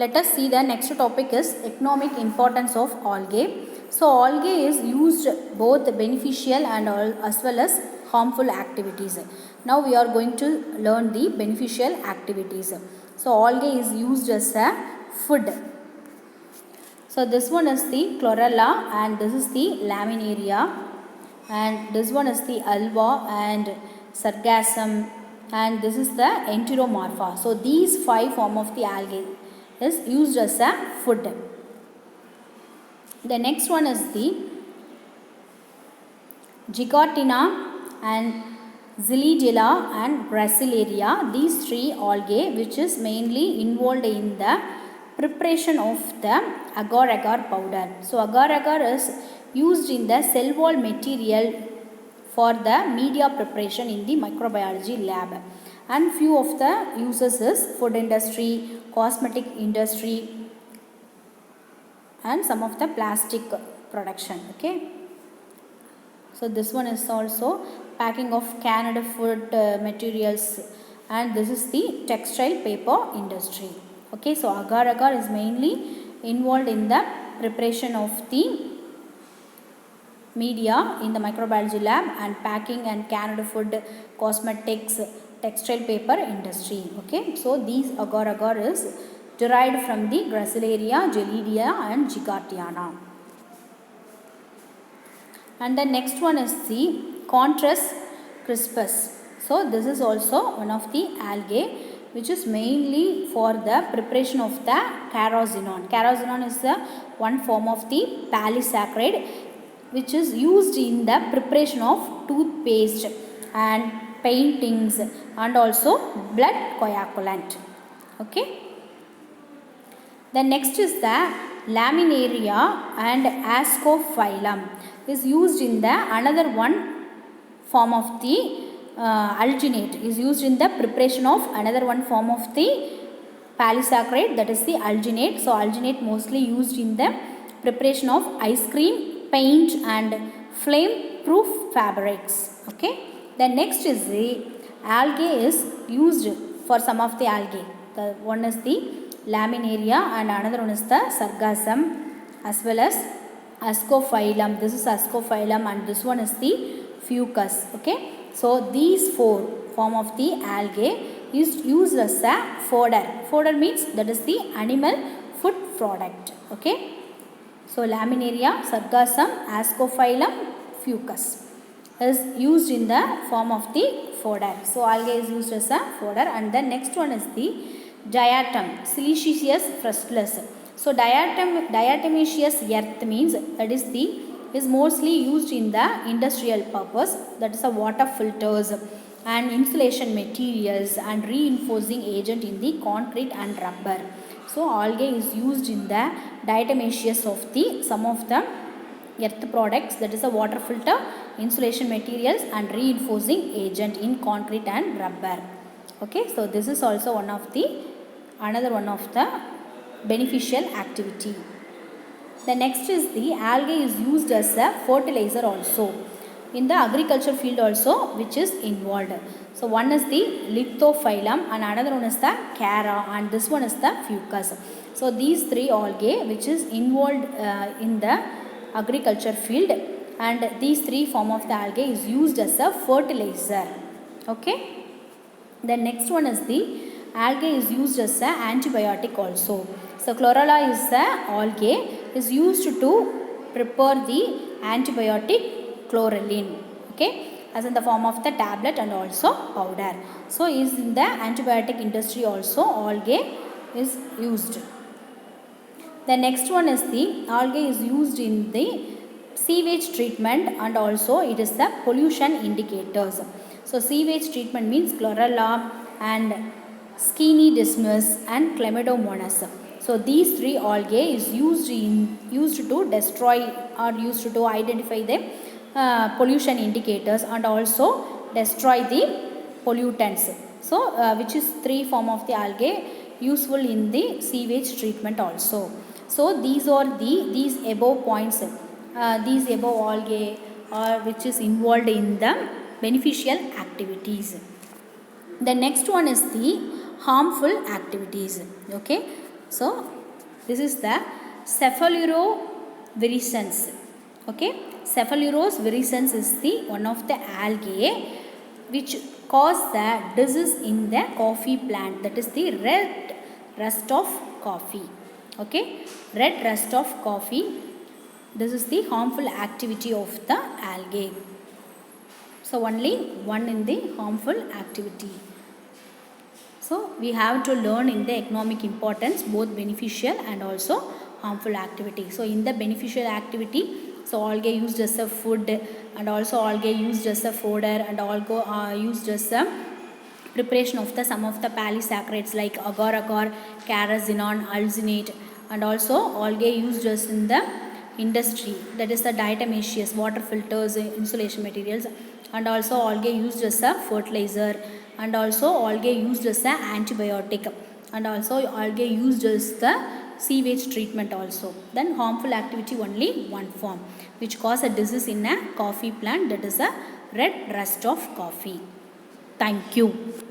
Let us see the next topic is economic importance of algae. So algae is used both beneficial and as well as harmful activities. Now we are going to learn the beneficial activities. So algae is used as a food. So this one is the chlorella and this is the laminaria, and this one is the alba and sargassum, and this is the enteromorpha. So these 5 form of the algae is used as a food. The next one is the Gigartina and Xylella and Gracilaria. These 3 algae which is mainly involved in the preparation of the agar-agar powder. So agar-agar is used in the cell wall material for the media preparation in the microbiology lab, and few of the uses is food industry, cosmetic industry, and some of the plastic production. Okay, so this one is also packing of canned food materials, and this is the textile paper industry. Okay, so agar-agar is mainly involved in the preparation of the media in the microbiology lab and packing and canned food, cosmetics, textile paper industry. Okay, so these agar-agar is derived from the Gracilaria, Gelidia and Gigardiana. And the next one is the Contras crispus. So this is also one of the algae which is mainly for the preparation of the carrageenan. Carrageenan is the one form of the polysaccharide which is used in the preparation of toothpaste and paintings and also blood coagulant. Okay. The next is the laminaria and ascophyllum is used in the another one form of the alginate is used in the preparation of another one form of the polysaccharide, that is the alginate. So alginate mostly used in the preparation of ice cream, paint and flame proof fabrics. Okay. The next is the algae is used for some of the algae. The one is the laminaria and another one is the sargassum as well as ascophyllum. This is ascophyllum and this one is the fucus. Okay. So these 4 form of the algae is used as a fodder. Fodder means that is the animal food product. Okay. So laminaria, sargassum, ascophyllum, fucus is used in the form of the fodder. So algae is used as a fodder. And the next one is the diatom, Silicious fructulus. So diatomaceous earth means that is mostly used in the industrial purpose, that is a water filters and insulation materials and reinforcing agent in the concrete and rubber. So algae is used in the diatomaceous of the some of the earth products, that is a water filter, insulation materials and reinforcing agent in concrete and rubber. Okay, so this is also one of the another one of the beneficial activity. The next is the algae is used as a fertilizer also in the agriculture field also, which is involved. So one is the lithophyllum and another one is the chara and this one is the fucus. So these 3 algae which is involved in the agriculture field, and these 3 form of the algae is used as a fertilizer. Okay. The next one is the algae is used as an antibiotic also. So chlorella is the algae is used to prepare the antibiotic chlorelin. Okay, as in the form of the tablet and also powder. So is in the antibiotic industry also algae is used. The next one is the algae is used in the sewage treatment and also it is the pollution indicators. So sewage treatment means chlorella and Skinny dismus and Chlamydomonas. So these 3 algae is used to destroy or used to identify the pollution indicators and also destroy the pollutants. So which is 3 form of the algae useful in the sewage treatment also. So these are these above points, these above algae which is involved in the beneficial activities. The next one is the harmful activities. Okay, So this is the Cephalovirescens. Okay, Cephalovirus virescens is the one of the algae which cause the disease in the coffee plant, that is the red rust of coffee. Okay, red rust of coffee. This is the harmful activity of the algae. So only one in the harmful activity. So we have to learn in the economic importance both beneficial and also harmful activity. So in the beneficial activity, so algae used as a food, and also algae used as a fodder, and algae used as a preparation of the some of the polysaccharides like agar-agar, carrageenan, alginate, and also algae used as in the industry, that is the diatomaceous, water filters, insulation materials, and also algae used as a fertilizer, and also algae used as a antibiotic, and also algae used as the sewage treatment also. Then harmful activity only one form which cause a disease in a coffee plant, that is a red rust of coffee. Thank you.